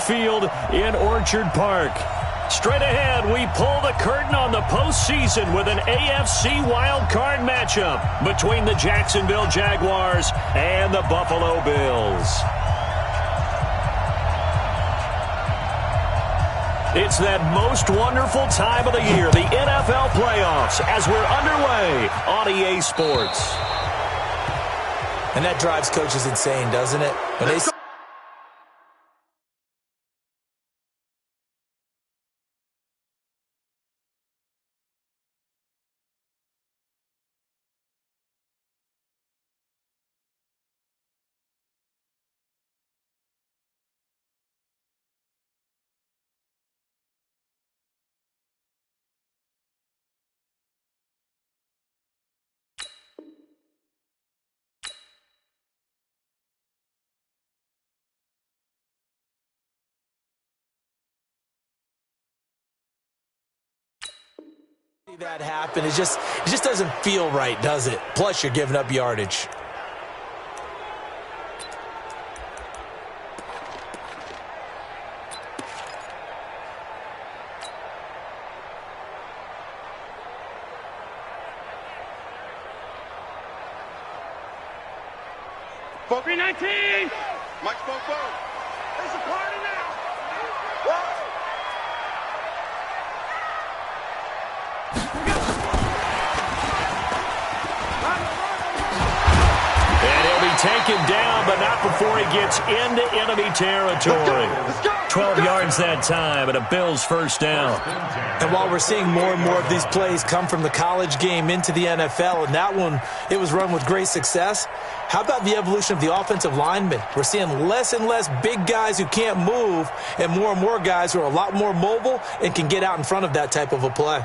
Field in Orchard Park. Straight ahead, we pull the curtain on the postseason with an AFC wildcard matchup between the Jacksonville Jaguars and the Buffalo Bills. It's that most wonderful time of the year, the NFL playoffs, as we're underway on EA Sports. And that drives coaches insane, doesn't it? When they that happen, it just doesn't feel right, does it? Plus, you're giving up yardage. Both 19. Mike spoke both. There's a party now. Whoa. And he'll be taken down, but not before he gets into enemy territory. 12 yards that time, and a Bills first down. And while we're seeing more and more of these plays come from the college game into the NFL, and that one, it was run with great success, how about the evolution of the offensive linemen? We're seeing less and less big guys who can't move, and more guys who are a lot more mobile and can get out in front of that type of a play.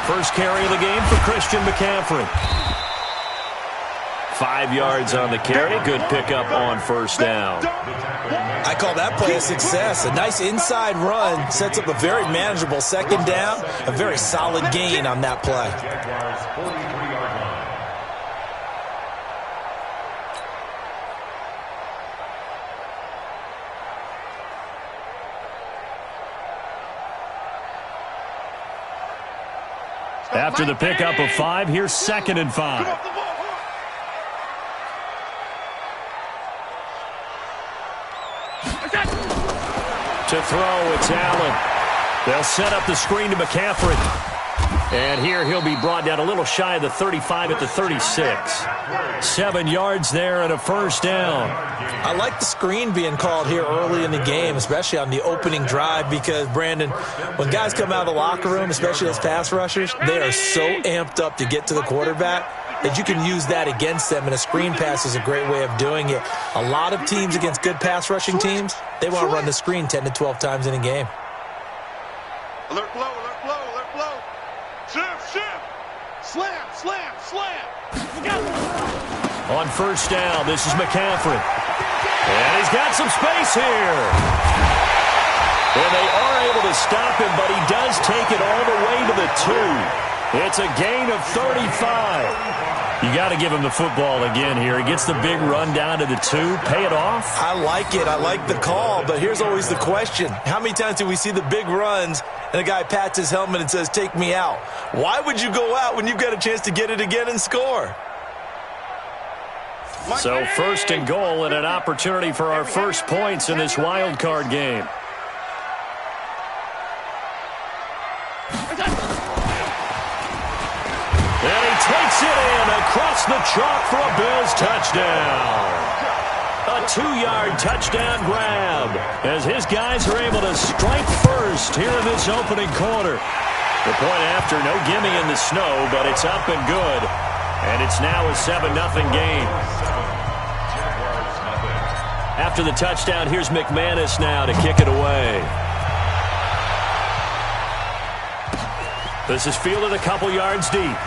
First carry of the game for Christian McCaffrey. 5 yards on the carry. Good pickup on first down. I call that play a success. A nice inside run sets up a very manageable second down. A very solid gain on that play. After the pickup of 5, here's 2nd and 5. To throw, it's Allen. They'll set up the screen to McCaffrey. And here he'll be brought down a little shy of the 35 at the 36. 7 yards there and a first down. I like the screen being called here early in the game, especially on the opening drive, because, Brandon, when guys come out of the locker room, especially as pass rushers, they are so amped up to get to the quarterback that you can use that against them, and a screen pass is a great way of doing it. A lot of teams against good pass rushing teams, they want to run the screen 10 to 12 times in a game. Alert blow, alert blow, alert blow. Shift. Slam. On first down, this is McCaffrey. And he's got some space here. And they are able to stop him, but he does take it all the way to the 2. It's a gain of 35. You got to give him the football again here. He gets the big run down to the 2. Pay it off. I like it. I like the call, but here's always the question. How many times do we see the big runs and a guy pats his helmet and says, "Take me out"? Why would you go out when you've got a chance to get it again and score? So 1st and goal and an opportunity for our first points in this wild card game. And he takes it in across the chalk for a Bills touchdown. A 2-yard touchdown grab as his guys are able to strike first here in this opening quarter. The point after, no gimme in the snow, but it's up and good. And it's now a 7-0 game. After the touchdown, here's McManus now to kick it away. This is fielded a couple yards deep.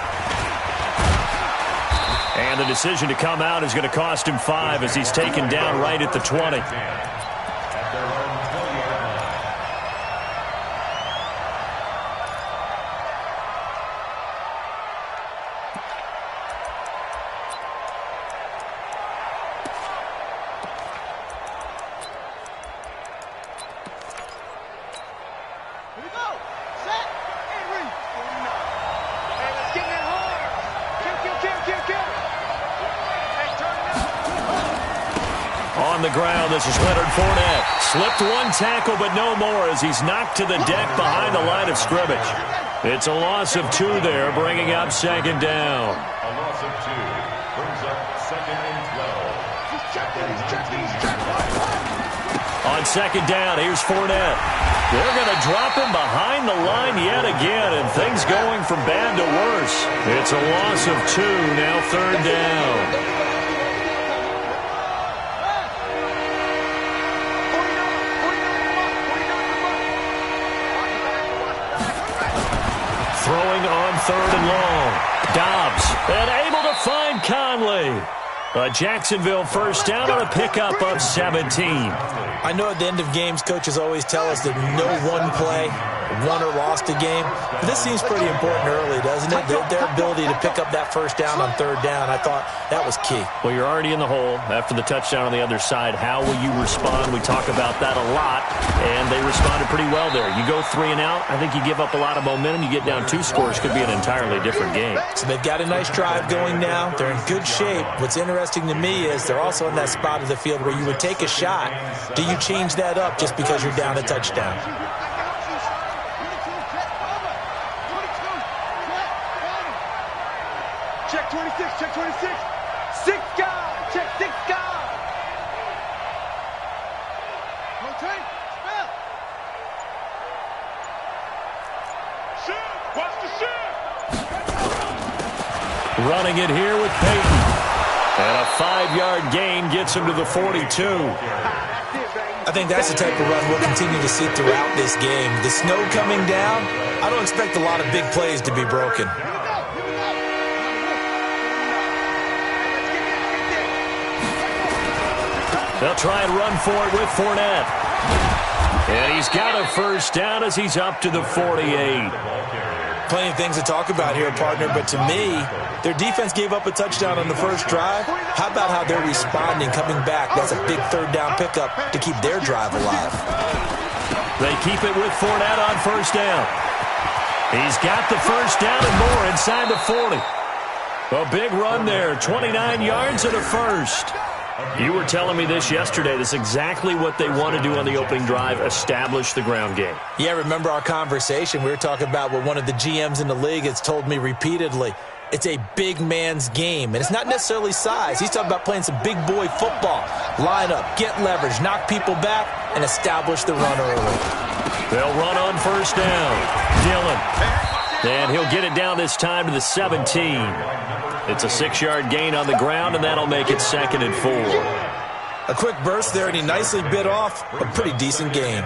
And the decision to come out is going to cost him 5 as he's taken down right at the 20. ground. This is Leonard Fournette. Slipped one tackle, but no more as he's knocked to the deck behind the line of scrimmage. It's a loss of 2 there, bringing up 2nd down. A loss of 2 brings up 2nd and 12. He's checking. On 2nd down, here's Fournette. They're going to drop him behind the line yet again, and things going from bad to worse. It's a loss of 2, now 3rd down. Throwing on 3rd and long. Dobbs, and able to find Conley. A Jacksonville first down on a pickup of 17. I know at the end of games, coaches always tell us that no one play won or lost a game. But this seems pretty important early, doesn't it? Their ability to pick up that first down on 3rd down, I thought that was key. Well, you're already in the hole after the touchdown on the other side. How will you respond? We talk about that a lot, and they responded pretty well there. You go 3 and out, I think you give up a lot of momentum. You get down 2 scores, could be an entirely different game. So they've got a nice drive going now. They're in good shape. What's interesting to me is they're also in that spot of the field where you would take a shot. Do you change that up just because you're down a touchdown? Check 26, check 26. 6 guys, check 6 guys. Rotate, spell. Shoot, watch the shoot. Running it here with Peyton. And a 5-yard gain gets him to the 42. I think that's the type of run we'll continue to see throughout this game. The snow coming down, I don't expect a lot of big plays to be broken. They'll try and run for it with Fournette. And he's got a first down as he's up to the 48. Plenty of things to talk about here, partner, but to me, their defense gave up a touchdown on the first drive. How about how they're responding, coming back? That's a big 3rd down pickup to keep their drive alive. They keep it with Fournette on first down. He's got the first down and more inside the 40. A big run there, 29 yards and a first. You were telling me this yesterday. This is exactly what they want to do on the opening drive, establish the ground game. Yeah, remember our conversation? We were talking about what one of the GMs in the league has told me repeatedly. It's a big man's game, and it's not necessarily size. He's talking about playing some big boy football. Line up, get leverage, knock people back, and establish the run early. They'll run on first down. Dillon. And he'll get it down this time to the 17. It's a 6-yard gain on the ground, and that'll make it 2nd and 4. A quick burst there, and he nicely bit off a pretty decent gain.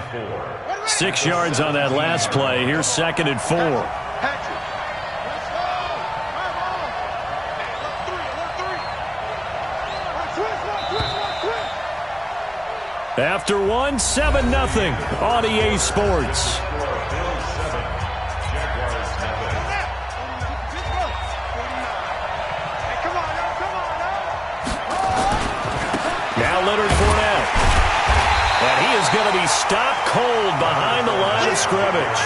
6 yards on that last play. Here's 2nd and 4. After 1, 7-0 on EA Sports. Now Leonard Fournette. And he is going to be stopped cold behind the line of scrimmage.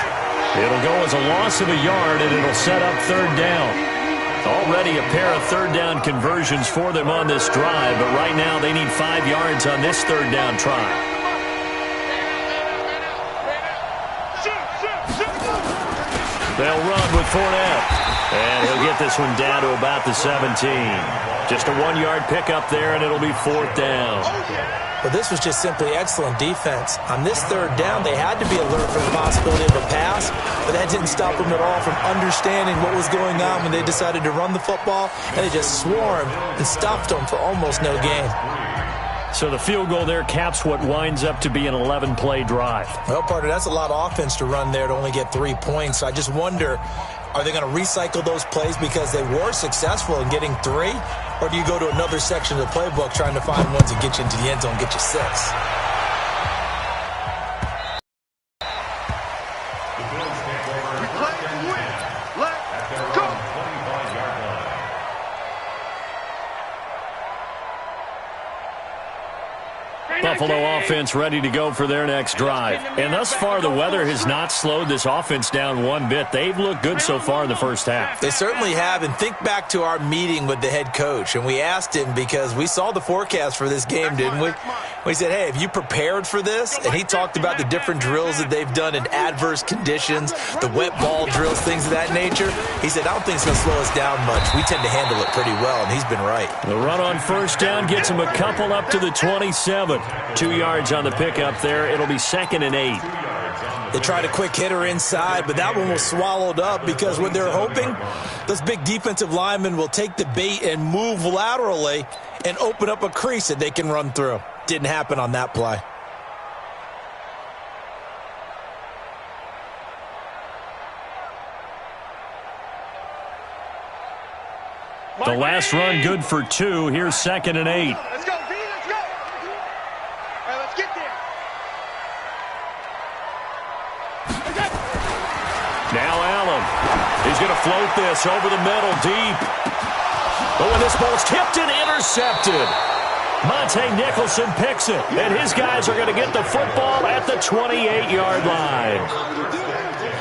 It'll go as a loss of a yard, and it'll set up 3rd down. Already a pair of 3rd down conversions for them on this drive, but right now they need 5 yards on this 3rd down try. They'll run with Fournette, and he'll get this one down to about the 17. Just a 1-yard pickup there, and it'll be 4th down. But this was just simply excellent defense. On this 3rd down, they had to be alert for the possibility of a pass, but that didn't stop them at all from understanding what was going on when they decided to run the football, and they just swarmed and stuffed them for almost no gain. So the field goal there caps what winds up to be an 11-play drive. Well, partner, that's a lot of offense to run there to only get 3 points. So I just wonder, are they going to recycle those plays because they were successful in getting 3? Or do you go to another section of the playbook trying to find ones that get you into the end zone, get you 6? Buffalo offense ready to go for their next drive. And thus far, the weather has not slowed this offense down one bit. They've looked good so far in the first half. They certainly have. And think back to our meeting with the head coach. And we asked him, because we saw the forecast for this game, didn't we? We said, hey, have you prepared for this? And he talked about the different drills that they've done in adverse conditions, the wet ball drills, things of that nature. He said, I don't think it's going to slow us down much. We tend to handle it pretty well, and he's been right. The run on first down gets him a couple up to the 27. 2 yards on the pickup there. It'll be 2nd and 8. They tried a quick hitter inside, but that one was swallowed up because what they're hoping, those big defensive linemen will take the bait and move laterally and open up a crease that they can run through. Didn't happen on that play. The last run good for 2. Here's 2nd and 8. Let's go, B, let's go. All right, let's get there. Now Allen. He's going to float this over the middle deep. But when this ball's tipped and intercepted, Monte Nicholson picks it, and his guys are going to get the football at the 28-yard line.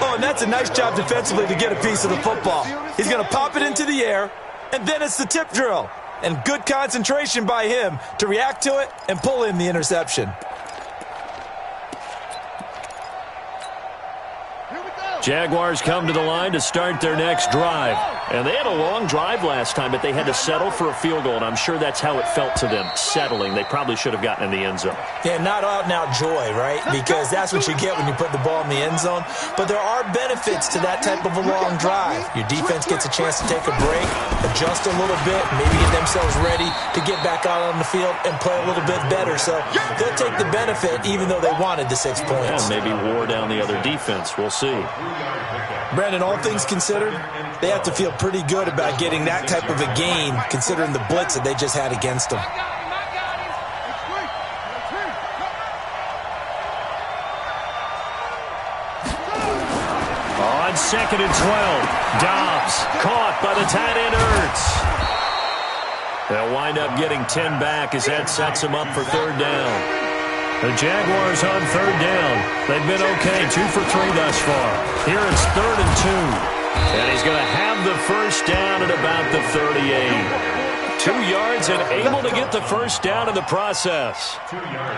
Oh, and that's a nice job defensively to get a piece of the football. He's going to pop it into the air, and then it's the tip drill. And good concentration by him to react to it and pull in the interception. Jaguars come to the line to start their next drive. And they had a long drive last time, but they had to settle for a field goal, and I'm sure that's how it felt to them, settling. They probably should have gotten in the end zone. Yeah, not out-and-out joy, right? Because that's what you get when you put the ball in the end zone. But there are benefits to that type of a long drive. Your defense gets a chance to take a break, adjust a little bit, maybe get themselves ready to get back out on the field and play a little bit better. So they'll take the benefit even though they wanted the 6 points. Yeah, maybe wore down the other defense. We'll see. Brandon, all things considered, they have to feel pretty good about getting that type of a gain considering the blitz that they just had against them. On 2nd and 12, Dobbs caught by the tight end Ertz. They'll wind up getting 10 back as that sets them up for 3rd down. The Jaguars on 3rd down. They've been okay, 2 for 3 thus far. Here it's 3rd and 2. And he's going to have the first down at about the 38. 2 yards and able to get the first down in the process.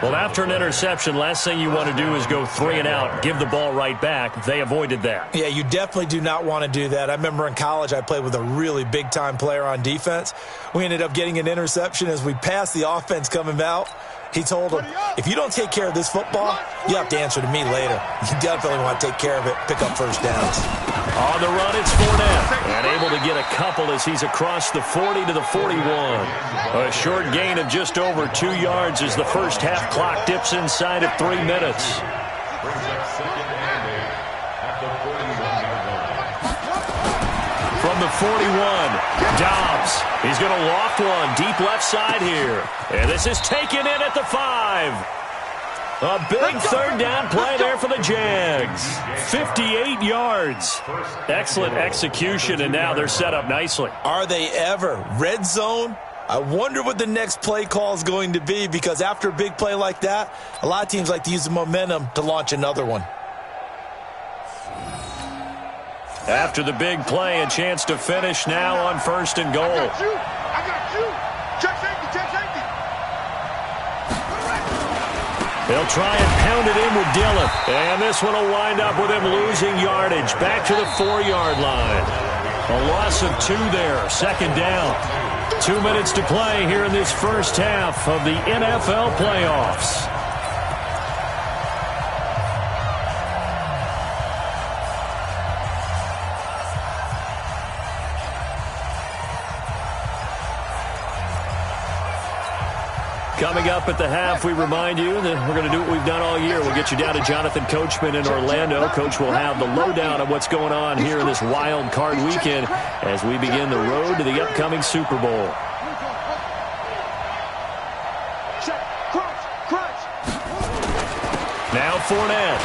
Well, after an interception, last thing you want to do is go 3 and out, give the ball right back. They avoided that. Yeah, you definitely do not want to do that. I remember in college I played with a really big-time player on defense. We ended up getting an interception as we passed the offense coming out. He told him, if you don't take care of this football, you have to answer to me later. You definitely want to take care of it, pick up first downs. On the run, it's Fournette. And able to get a couple as he's across the 40 to the 41. A short gain of just over 2 yards as the first half clock dips inside at 3 minutes. From the 41, Dobbs. He's going to loft one deep left side here. And this is taken in at the 5. A big 3rd down play there for the Jags. 58 yards. Excellent execution, and now they're set up nicely. Are they ever? Red zone? I wonder what the next play call is going to be, because after a big play like that, a lot of teams like to use the momentum to launch another one. After the big play, a chance to finish now on 1st and goal. I got you. Check safety, check safety. They'll try and pound it in with Dillon. And this one will wind up with him losing yardage back to the 4-yard line. A loss of 2 there, 2nd down. 2 minutes to play here in this first half of the NFL playoffs. Coming up at the half, we remind you that we're going to do what we've done all year. We'll get you down to Jonathan Coachman in Orlando. Coach will have the lowdown of what's going on here in this wild card weekend as we begin the road to the upcoming Super Bowl. Now Fournette.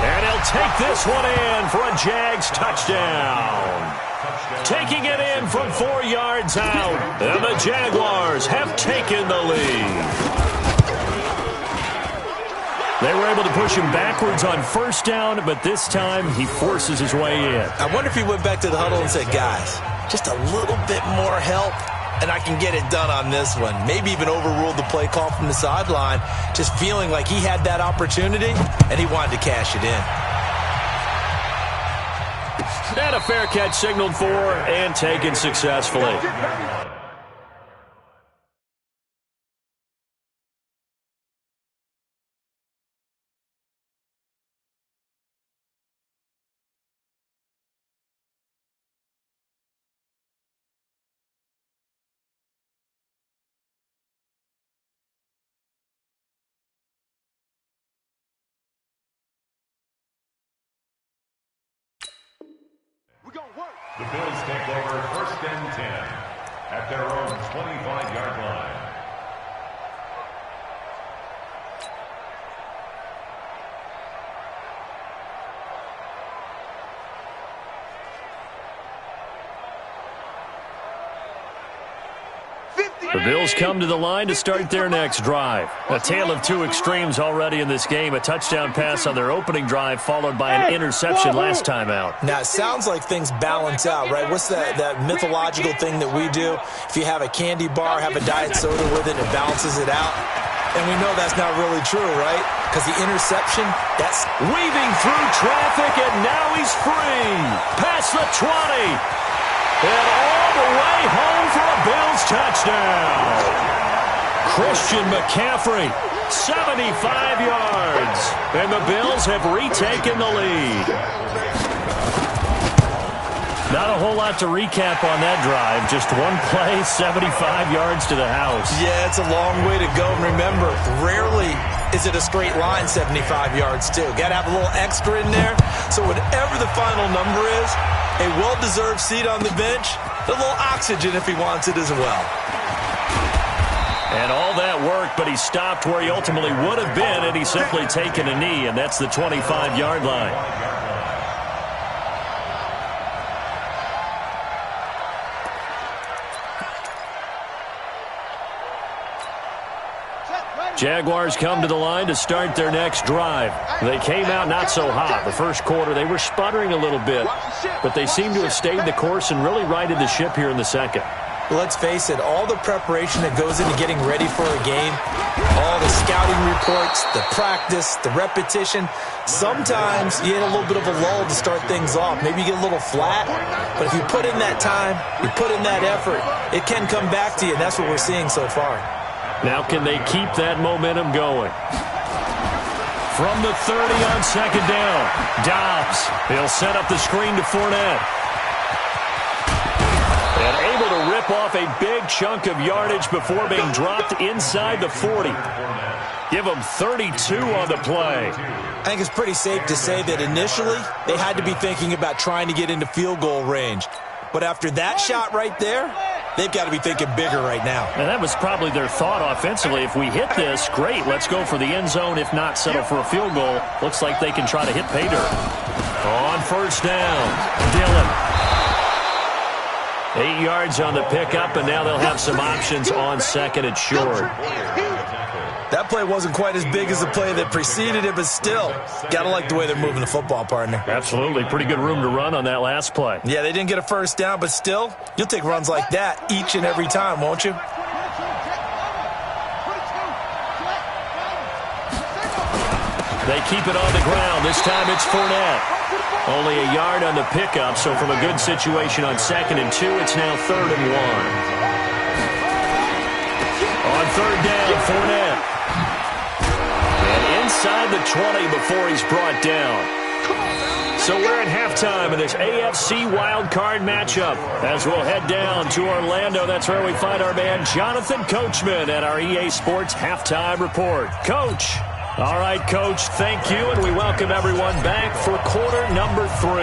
And he'll take this one in for a Jags touchdown. Taking it in from 4 yards out. And the Jaguars have taken the lead. They were able to push him backwards on first down, but this time he forces his way in. I wonder if he went back to the huddle and said, guys, just a little bit more help, and I can get it done on this one. Maybe even overruled the play call from the sideline, just feeling like he had that opportunity, and he wanted to cash it in. And a fair catch signaled for and taken successfully. The Bills take over 1st and 10 at their own 25-yard line. The Bills come to the line to start their next drive. A tale of two extremes already in this game. A touchdown pass on their opening drive followed by an interception last time out. Now, it sounds like things balance out, right? What's that mythological thing that we do? If you have a candy bar, have a diet soda with it, it balances it out. And we know that's not really true, right? Because the interception, that's weaving through traffic, and now he's free. Past the 20. And all the way home for a Bills touchdown. Christian McCaffrey, 75 yards. And the Bills have retaken the lead. Not a whole lot to recap on that drive. Just one play, 75 yards to the house. Yeah, it's a long way to go. And remember, rarely is it a straight line 75 yards, too. Got to have a little extra in there. So whatever the final number is, a well-deserved seat on the bench, a little oxygen if he wants it as well. And all that work, but he stopped where he ultimately would have been had he simply taken a knee, and that's the 25-yard line. Jaguars come to the line to start their next drive. They came out not so hot. The first quarter, they were sputtering a little bit, but they seem to have stayed the course and really righted the ship here in the second. Let's face it, all the preparation that goes into getting ready for a game, all the scouting reports, the practice, the repetition, sometimes you get a little bit of a lull to start things off. Maybe you get a little flat, but if you put in that time, you put in that effort, it can come back to you, and that's what we're seeing so far. Now can they keep that momentum going? From the 30 on second down, Dobbs. He'll set up the screen to Fournette. And able to rip off a big chunk of yardage before being dropped inside the 40. Give them 32 on the play. I think it's pretty safe to say that initially they had to be thinking about trying to get into field goal range. But after that shot right there, they've got to be thinking bigger right now. And that was probably their thought offensively. If we hit this, great. Let's go for the end zone. If not, settle for a field goal. Looks like they can try to hit pay dirt. On first down, Dillon. 8 yards on the pickup, and now they'll have some options on second and short. That play wasn't quite as big as the play that preceded it, but still, got to like the way they're moving the football, partner. Absolutely. Pretty good room to run on that last play. Yeah, they didn't get a first down, but still, you'll take runs like that each and every time, won't you? They keep it on the ground. This time it's Fournette. Only a yard on the pickup, so from a good situation on second and 2, it's now 3rd and 1. On third down, Fournette. And inside the 20 before he's brought down. So we're at halftime in this AFC wildcard matchup. As we'll head down to Orlando, that's where we find our man Jonathan Coachman at our EA Sports Halftime Report. Coach. All right, Coach, thank you, and we welcome everyone back for quarter number 3.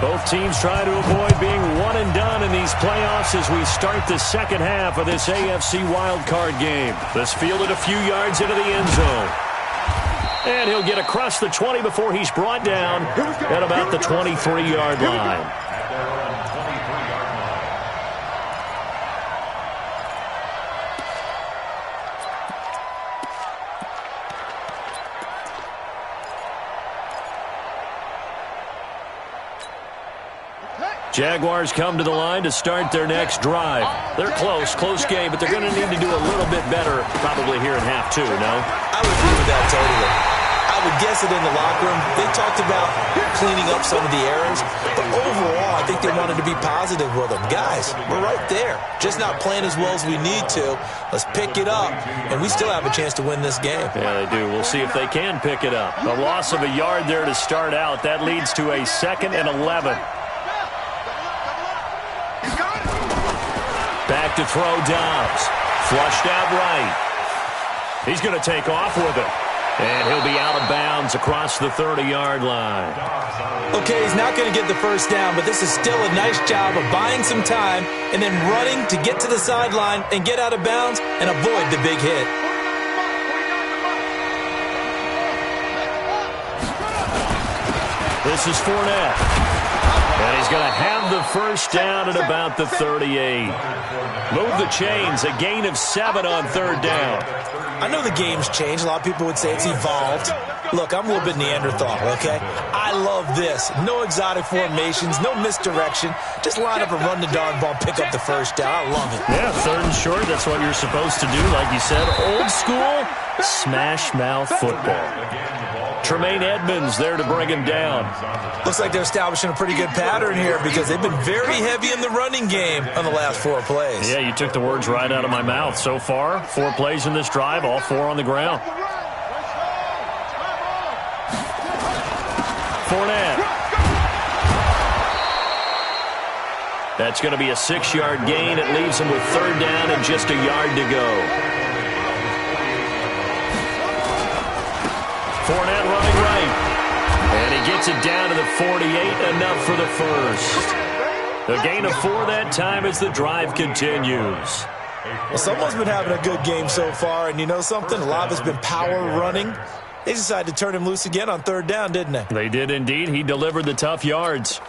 Both teams try to avoid being one and done in these playoffs as we start the second half of this AFC wildcard game. This fielded a few yards into the end zone. And he'll get across the 20 before he's brought down at about the 23-yard line. Jaguars come to the line to start their next drive. They're close game, but they're going to need to do a little bit better probably here in half two, no? I would agree with that totally. I would guess it in the locker room. They talked about cleaning up some of the errors, but overall, I think they wanted to be positive with them. Guys, we're right there. Just not playing as well as we need to. Let's pick it up, and we still have a chance to win this game. Yeah, they do. We'll see if they can pick it up. A loss of a yard there to start out. That leads to a 2nd and 11. Back to throw Dobbs. Flushed out right. He's going to take off with it. And he'll be out of bounds across the 30-yard line. Okay, he's not going to get the first down, but this is still a nice job of buying some time and then running to get to the sideline and get out of bounds and avoid the big hit. This is Fournette. And he's going to have the first down at about the 38. Move the chains, a gain of 7 on 3rd down. I know the game's changed. A lot of people would say it's evolved. Look, I'm a little bit Neanderthal, okay? I love this. No exotic formations, no misdirection. Just line up and run the darn ball, pick up the first down. I love it. Yeah, 3rd and short, that's what you're supposed to do. Like you said, old school, smash mouth football. Tremaine Edmonds there to bring him down. Looks like they're establishing a pretty good pattern here because they've been very heavy in the running game on the last 4 plays. Yeah, you took the words right out of my mouth. So far, 4 plays in this drive, all 4 on the ground. Fournette. That's going to be a 6-yard gain. It leaves him with 3rd down and just a yard to go. Fournette running right. And he gets it down to the 48, enough for the first. A gain of 4 that time as the drive continues. Well, someone's been having a good game so far, and you know something? A lot of it's been power running. They decided to turn him loose again on 3rd down, didn't they? They did indeed. He delivered the tough yards.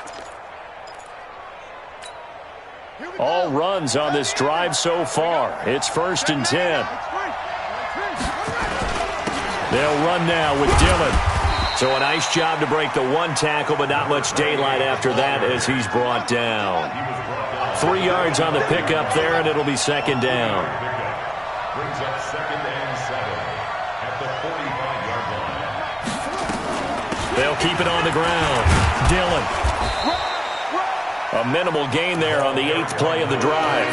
All runs on this drive so far. It's 1st and 10. They'll run now with Dillon. So a nice job to break the 1 tackle, but not much daylight after that as he's brought down. 3 yards on the pickup there, and it'll be 2nd down. Brings up 2nd and 7 at the 45-yard line. They'll keep it on the ground. Dillon. A minimal gain there on the 8th play of the drive.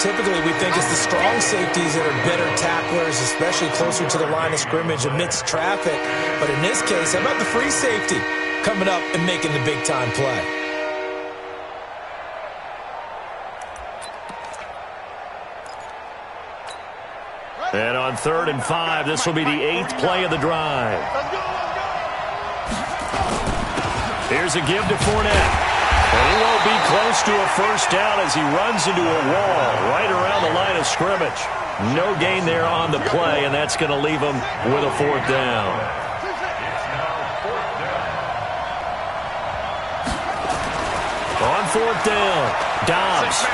Typically, we think it's the strong safeties that are better tacklers, especially closer to the line of scrimmage amidst traffic. But in this case, how about the free safety coming up and making the big-time play? And on 3rd and 5, this will be the 8th play of the drive. Here's a give to Fournette. And he won't be close to a first down as he runs into a wall right around the line of scrimmage. No gain there on the play, and that's going to leave him with a 4th down. On 4th down, Dobbs.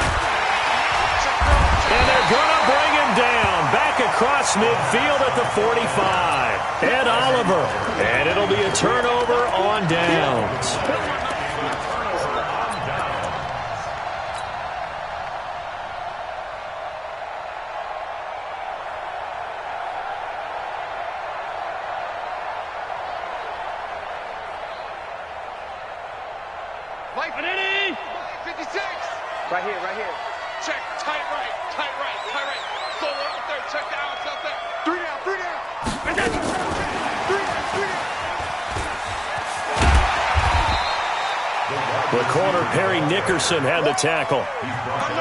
And they're going to bring him down. Back across midfield at the 45. Ed Oliver. And it'll be a turnover on downs. Right here, right here. Check, tight right. Slow out there, check the outs out there. 3 down. And then 3 down. The corner, Perry Nickerson, had the tackle.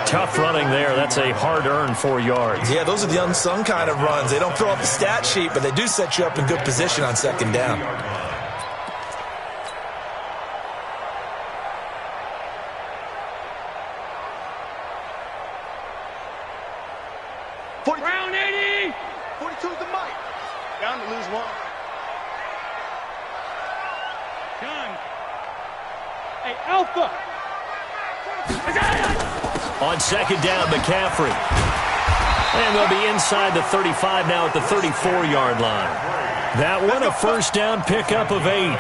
Tough running there. That's a hard-earned 4 yards. Yeah, those are the unsung kind of runs. They don't fill up the stat sheet, but they do set you up in good position on 2nd down. Round 80. 42 is the mic. Down to lose 1. Gun. Hey, Alpha. On 2nd down, McCaffrey. And they'll be inside the 35 now at the 34-yard line. That one a first down pickup of 8.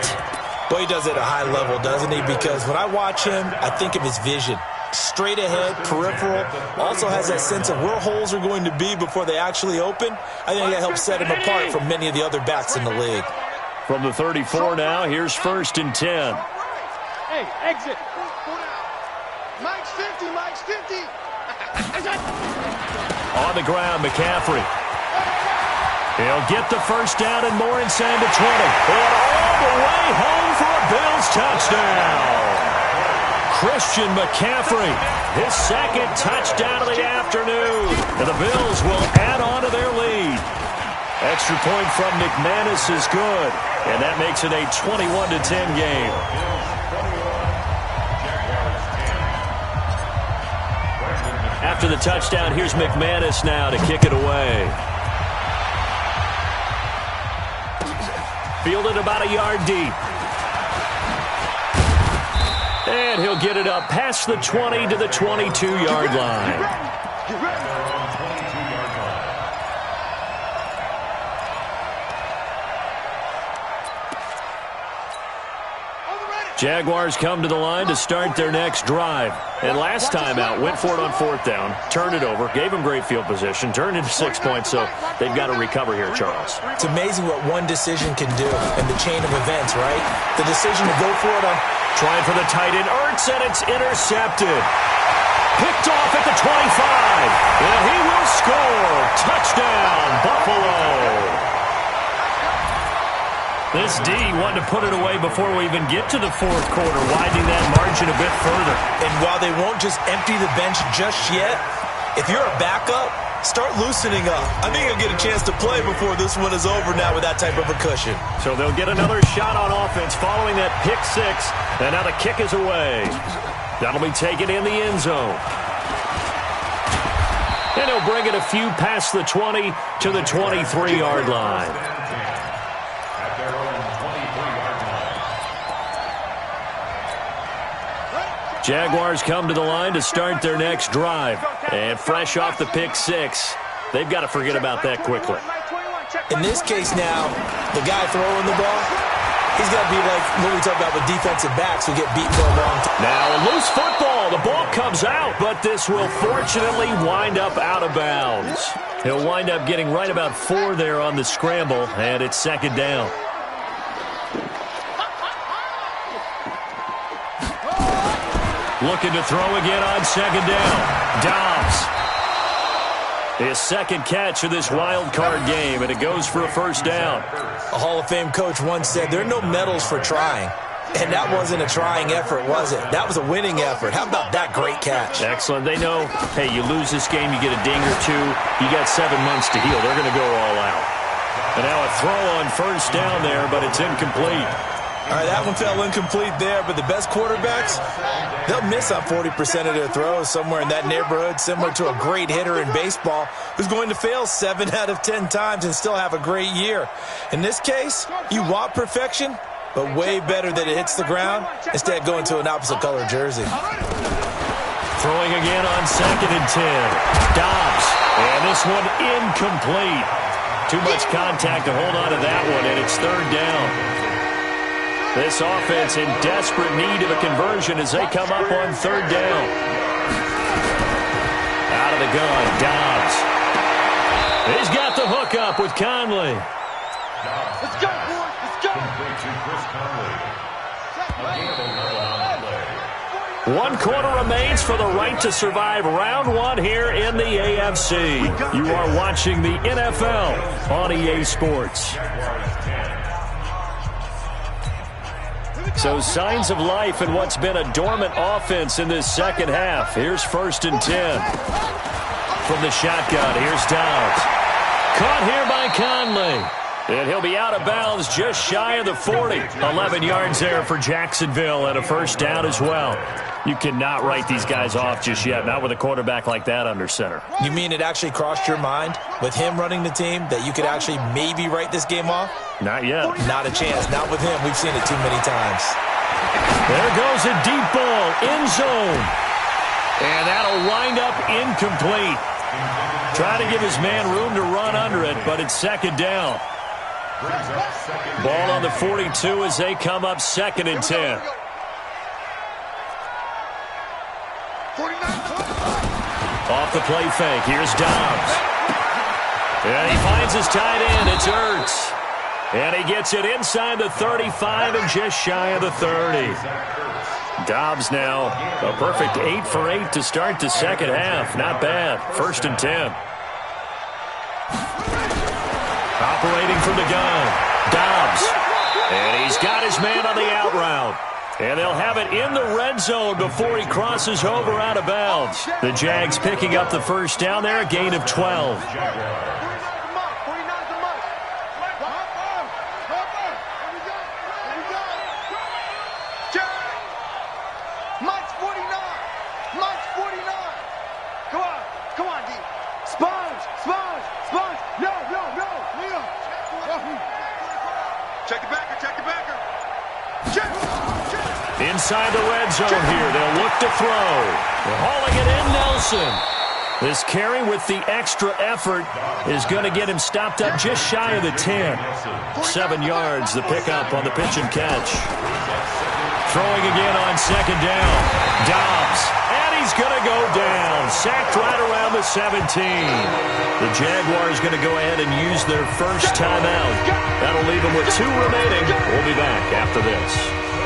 Well, he does it at a high level, doesn't he? Because when I watch him, I think of his vision. Straight ahead, peripheral, also has that sense of where holes are going to be before they actually open. I think that helps set him apart from many of the other backs in the league. From the 34 now, here's 1st and 10. Hey, exit. Mike's 50, Mike's 50. On the ground, McCaffrey. He'll get the first down and more inside the 20. And all the way home for a Bills touchdown. Christian McCaffrey, his 2nd touchdown of the afternoon. And the Bills will add on to their lead. Extra point from McManus is good. And that makes it a 21-10 game. After the touchdown, here's McManus now to kick it away. Fielded about a yard deep. And he'll get it up past the 20 to the 22-yard line. Jaguars come to the line to start their next drive. And last time out, went for it on 4th down, turned it over, gave them great field position, turned into 6 points, so they've got to recover here, Charles. It's amazing what one decision can do in the chain of events, right? The decision to go for it on... Trying for the tight end, Ertz, and it's intercepted. Picked off at the 25. And he will score. Touchdown, Buffalo. This D wanted to put it away before we even get to the 4th quarter, widening that margin a bit further. And while they won't just empty the bench just yet, if you're a backup, start loosening up. I think you'll get a chance to play before this one is over now with that type of a cushion. So they'll get another shot on offense following that pick 6. And now the kick is away. That'll be taken in the end zone. And he'll bring it a few past the 20 to the 23-yard line. Jaguars come to the line to start their next drive. And fresh off the pick 6, they've got to forget about that quickly. In this case now, the guy throwing the ball, he's got to be like what we talk about with defensive backs who get beat for a long time. Now a loose football. The ball comes out, but this will fortunately wind up out of bounds. He'll wind up getting right about 4 there on the scramble, and it's 2nd down. Looking to throw again on 2nd down. Dobbs. His 2nd catch of this wild card game, and it goes for a 1st down. A Hall of Fame coach once said, there are no medals for trying. And that wasn't a trying effort, was it? That was a winning effort. How about that great catch? Excellent. They know, hey, you lose this game, you get a ding or 2. You got 7 months to heal. They're going to go all out. And now a throw on 1st down there, but it's incomplete. All right, that one fell incomplete there, but the best quarterbacks, they'll miss on 40% of their throws, somewhere in that neighborhood, similar to a great hitter in baseball who's going to fail 7 out of 10 times and still have a great year. In this case, you want perfection, but way better that it hits the ground instead of going to an opposite color jersey. Throwing again on 2nd and 10. Dobbs, and this one incomplete. Too much contact to hold on to that one, and it's 3rd down. This offense in desperate need of a conversion as they come up on 3rd down. Out of the gun, Dobbs. He's got the hook up with Conley. Let's go, boys. Let's go. One quarter remains for the right to survive round 1 here in the AFC. You are watching the NFL on EA Sports. So signs of life in what's been a dormant offense in this 2nd half. Here's 1st and 10. From the shotgun, here's Dobbs. Caught here by Conley. And he'll be out of bounds just shy of the 40. 11 yards there for Jacksonville and a 1st down as well. You cannot write these guys off just yet, not with a quarterback like that under center. You mean it actually crossed your mind with him running the team that you could actually maybe write this game off? Not yet. Not a chance. Not with him. We've seen it too many times. There goes a deep ball, end zone. And that'll wind up incomplete. Trying to give his man room to run under it, but it's 2nd down. brings up second. Ball on the 42 as they come up 2nd and 10. 49. Off the play fake. Here's Dobbs. And he finds his tight end. It's Ertz. And he gets it inside the 35 and just shy of the 30. Dobbs now a perfect 8 for 8 to start the second half. Not bad. 1st and 10. Operating from the gun. Dobbs. And he's got his man on the out route. And they'll have it in the red zone before he crosses over out of bounds. The Jags picking up the first down there, a gain of 12. Inside the red zone here. They'll look to throw. They're hauling it in, Nelson. This carry with the extra effort is going to get him stopped up just shy of the 10. 7 yards, the pickup on the pitch and catch. Throwing again on 2nd down. Dobbs. And he's going to go down. Sacked right around the 17. The Jaguars going to go ahead and use their first timeout. That'll leave them with 2 remaining. We'll be back after this.